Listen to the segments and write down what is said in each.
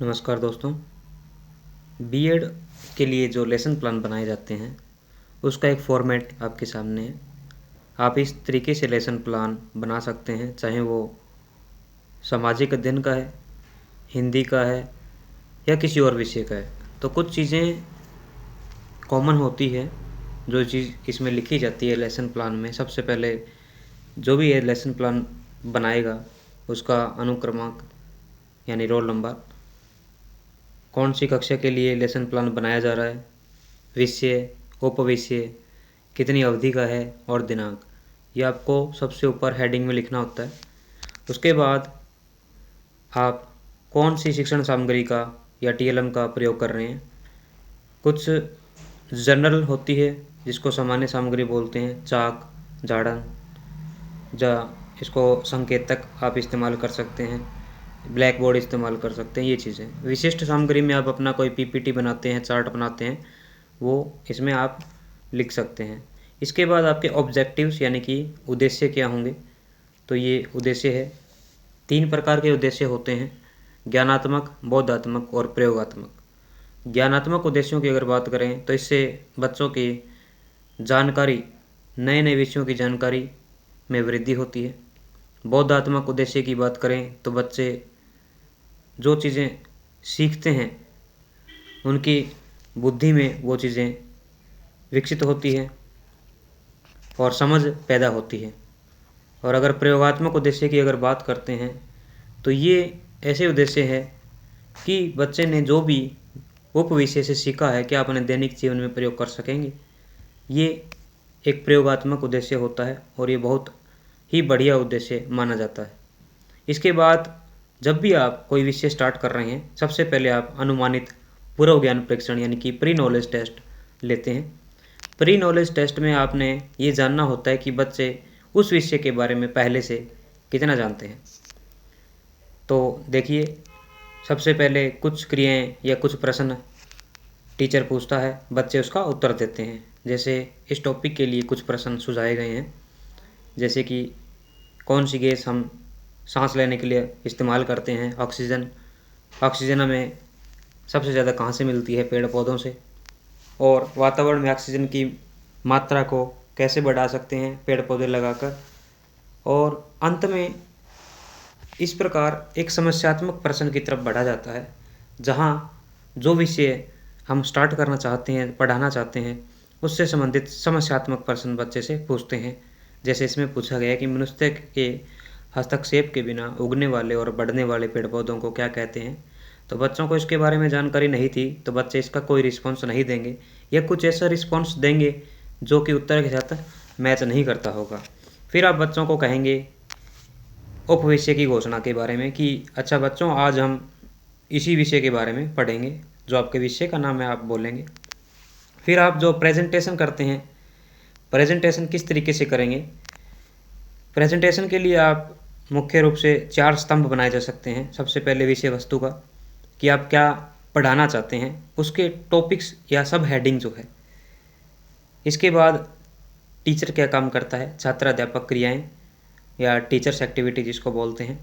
नमस्कार दोस्तों। बीएड के लिए जो लेसन प्लान बनाए जाते हैं उसका एक फॉर्मेट आपके सामने है। आप इस तरीके से लेसन प्लान बना सकते हैं, चाहे वो सामाजिक अध्ययन का है, हिंदी का है या किसी और विषय का है। तो कुछ चीज़ें कॉमन होती है जो चीज़ इसमें लिखी जाती है लेसन प्लान में। सबसे पहले जो भी ये लेसन प्लान बनाएगा उसका अनुक्रमांक यानी रोल नंबर, कौन सी कक्षा के लिए लेसन प्लान बनाया जा रहा है, विषय, उपविषय, कितनी अवधि का है और दिनांक। ये आपको सबसे ऊपर हेडिंग में लिखना होता है। उसके बाद आप कौन सी शिक्षण सामग्री का या टीएलएम का प्रयोग कर रहे हैं। कुछ जनरल होती है जिसको सामान्य सामग्री बोलते हैं, चाक, जाड़न, या इसको संकेतक आप इस्तेमाल कर सकते हैं, ब्लैक बोर्ड इस्तेमाल कर सकते हैं। ये चीज़ें विशिष्ट सामग्री में आप अपना कोई पीपीटी बनाते हैं, चार्ट बनाते हैं, वो इसमें आप लिख सकते हैं। इसके बाद आपके ऑब्जेक्टिव्स यानी कि उद्देश्य क्या होंगे। तो ये उद्देश्य है, 3 प्रकार के उद्देश्य होते हैं, ज्ञानात्मक, बोधात्मक और प्रयोगात्मक। ज्ञानात्मक उद्देश्यों की अगर बात करें तो इससे बच्चों की जानकारी, नए नए विषयों की जानकारी में वृद्धि होती है। बोधात्मक उद्देश्य की बात करें तो बच्चे जो चीज़ें सीखते हैं उनकी बुद्धि में वो चीज़ें विकसित होती हैं और समझ पैदा होती है। और अगर प्रयोगात्मक उद्देश्य की अगर बात करते हैं तो ये ऐसे उद्देश्य है कि बच्चे ने जो भी उपविषय से सीखा है क्या अपने दैनिक जीवन में प्रयोग कर सकेंगे। ये एक प्रयोगात्मक उद्देश्य होता है और ये बहुत ही बढ़िया उद्देश्य माना जाता है। इसके बाद जब भी आप कोई विषय स्टार्ट कर रहे हैं, सबसे पहले आप अनुमानित पूर्व ज्ञान परीक्षण यानी कि प्री नॉलेज टेस्ट लेते हैं। प्री नॉलेज टेस्ट में आपने ये जानना होता है कि बच्चे उस विषय के बारे में पहले से कितना जानते हैं। तो देखिए, सबसे पहले कुछ क्रियाएं या कुछ प्रश्न टीचर पूछता है, बच्चे उसका उत्तर देते हैं। जैसे इस टॉपिक के लिए कुछ प्रश्न सुझाए गए हैं, जैसे कि कौन सी गैस हम सांस लेने के लिए इस्तेमाल करते हैं, ऑक्सीजन। ऑक्सीजन हमें सबसे ज़्यादा कहाँ से मिलती है, पेड़ पौधों से। और वातावरण में ऑक्सीजन की मात्रा को कैसे बढ़ा सकते हैं, पेड़ पौधे लगाकर। और अंत में इस प्रकार एक समस्यात्मक प्रश्न की तरफ बढ़ा जाता है, जहाँ जो विषय हम स्टार्ट करना चाहते हैं, पढ़ाना चाहते हैं, उससे संबंधित समस्यात्मक प्रश्न बच्चे से पूछते हैं। जैसे इसमें पूछा गया है कि मनुष्य के हस्तक्षेप के बिना उगने वाले और बढ़ने वाले पेड़ पौधों को क्या कहते हैं। तो बच्चों को इसके बारे में जानकारी नहीं थी, तो बच्चे इसका कोई रिस्पॉन्स नहीं देंगे या कुछ ऐसा रिस्पॉन्स देंगे जो कि उत्तर के साथ मैच नहीं करता होगा। फिर आप बच्चों को कहेंगे उपविषय की घोषणा के बारे में कि अच्छा बच्चों, आज हम इसी विषय के बारे में पढ़ेंगे, जो आपके विषय का नाम है आप बोलेंगे। फिर आप जो प्रेजेंटेशन करते हैं, प्रेजेंटेशन किस तरीके से करेंगे। प्रेजेंटेशन के लिए आप मुख्य रूप से 4 स्तंभ बनाए जा सकते हैं। सबसे पहले विषय वस्तु का, कि आप क्या पढ़ाना चाहते हैं, उसके टॉपिक्स या सब हेडिंग जो है। इसके बाद टीचर क्या काम करता है, छात्र अध्यापक क्रियाएं या टीचर्स एक्टिविटी जिसको बोलते हैं।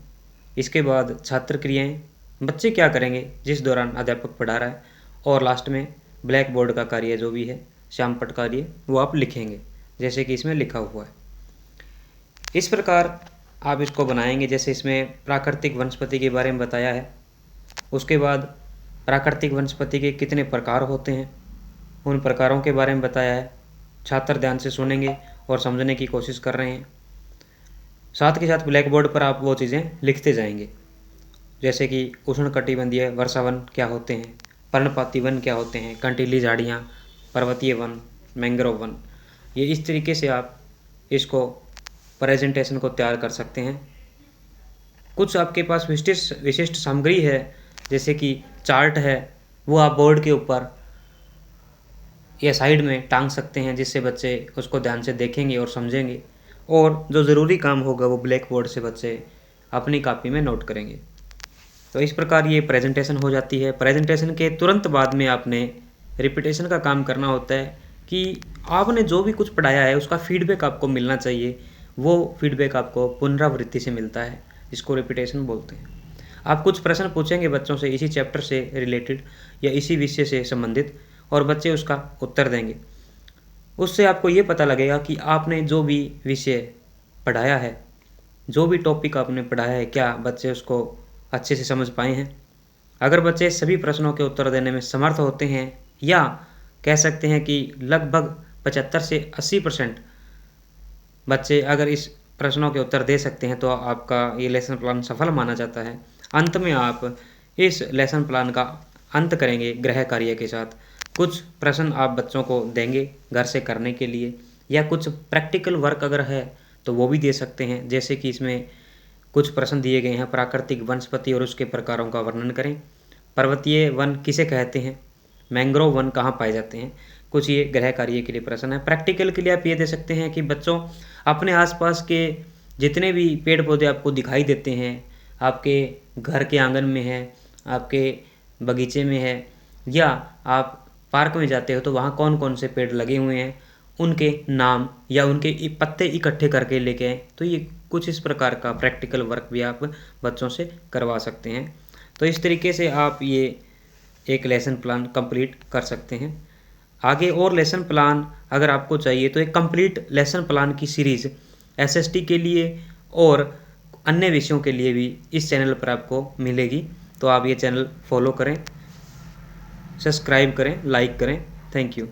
इसके बाद छात्र क्रियाएं, बच्चे क्या करेंगे जिस दौरान अध्यापक पढ़ा रहा है। और लास्ट में ब्लैक बोर्ड का कार्य जो भी है, श्यामपट्ट कार्य, वो आप लिखेंगे जैसे कि इसमें लिखा हुआ है। इस प्रकार आप इसको बनाएंगे। जैसे इसमें प्राकृतिक वनस्पति के बारे में बताया है, उसके बाद प्राकृतिक वनस्पति के कितने प्रकार होते हैं उन प्रकारों के बारे में बताया है। छात्र ध्यान से सुनेंगे और समझने की कोशिश कर रहे हैं। साथ के साथ ब्लैक बोर्ड पर आप वो चीज़ें लिखते जाएंगे, जैसे कि उष्णकटिबंधीय वर्षावन क्या होते हैं, पर्णपाती वन क्या होते हैं, कंटीली झाड़ियाँ, पर्वतीय वन, मैंग्रोव वन। ये इस तरीके से आप इसको प्रेजेंटेशन को तैयार कर सकते हैं। कुछ आपके पास विशिष्ट सामग्री है, जैसे कि चार्ट है, वो आप बोर्ड के ऊपर या साइड में टांग सकते हैं, जिससे बच्चे उसको ध्यान से देखेंगे और समझेंगे। और जो ज़रूरी काम होगा वो ब्लैक बोर्ड से बच्चे अपनी कॉपी में नोट करेंगे। तो इस प्रकार ये प्रेजेंटेशन हो जाती है। प्रेजेंटेशन के तुरंत बाद में आपने रिपीटेशन का काम करना होता है कि आपने जो भी कुछ पढ़ाया है उसका फीडबैक आपको मिलना चाहिए। वो फीडबैक आपको पुनरावृत्ति से मिलता है, जिसको रिपीटेशन बोलते हैं। आप कुछ प्रश्न पूछेंगे बच्चों से इसी चैप्टर से रिलेटेड या इसी विषय से संबंधित, और बच्चे उसका उत्तर देंगे। उससे आपको ये पता लगेगा कि आपने जो भी विषय पढ़ाया है, जो भी टॉपिक आपने पढ़ाया है, क्या बच्चे उसको अच्छे से समझ पाए हैं। अगर बच्चे सभी प्रश्नों के उत्तर देने में समर्थ होते हैं, या कह सकते हैं कि लगभग 75 से 80% बच्चे अगर इस प्रश्नों के उत्तर दे सकते हैं, तो आपका ये लेसन प्लान सफल माना जाता है। अंत में आप इस लेसन प्लान का अंत करेंगे गृह कार्य के साथ। कुछ प्रश्न आप बच्चों को देंगे घर से करने के लिए, या कुछ प्रैक्टिकल वर्क अगर है तो वो भी दे सकते हैं। जैसे कि इसमें कुछ प्रश्न दिए गए हैं, प्राकृतिक वनस्पति और उसके प्रकारों का वर्णन करें, पर्वतीय वन किसे कहते हैं, मैंग्रोव वन कहाँ पाए जाते हैं। कुछ ये गृह कार्य के लिए प्रश्न है। प्रैक्टिकल के लिए आप ये दे सकते हैं कि बच्चों अपने आसपास के जितने भी पेड़ पौधे आपको दिखाई देते हैं, आपके घर के आंगन में है, आपके बगीचे में है, या आप पार्क में जाते हो तो वहाँ कौन कौन से पेड़ लगे हुए हैं, उनके नाम या उनके पत्ते इकट्ठे करके लेके आएँ। तो ये कुछ इस प्रकार का प्रैक्टिकल वर्क भी आप बच्चों से करवा सकते हैं। तो इस तरीके से आप ये एक लेसन प्लान कंप्लीट कर सकते हैं। आगे और लेसन प्लान अगर आपको चाहिए तो एक कंप्लीट लेसन प्लान की सीरीज़ एसएसटी के लिए और अन्य विषयों के लिए भी इस चैनल पर आपको मिलेगी। तो आप ये चैनल फॉलो करें, सब्सक्राइब करें, लाइक करें। Thank you.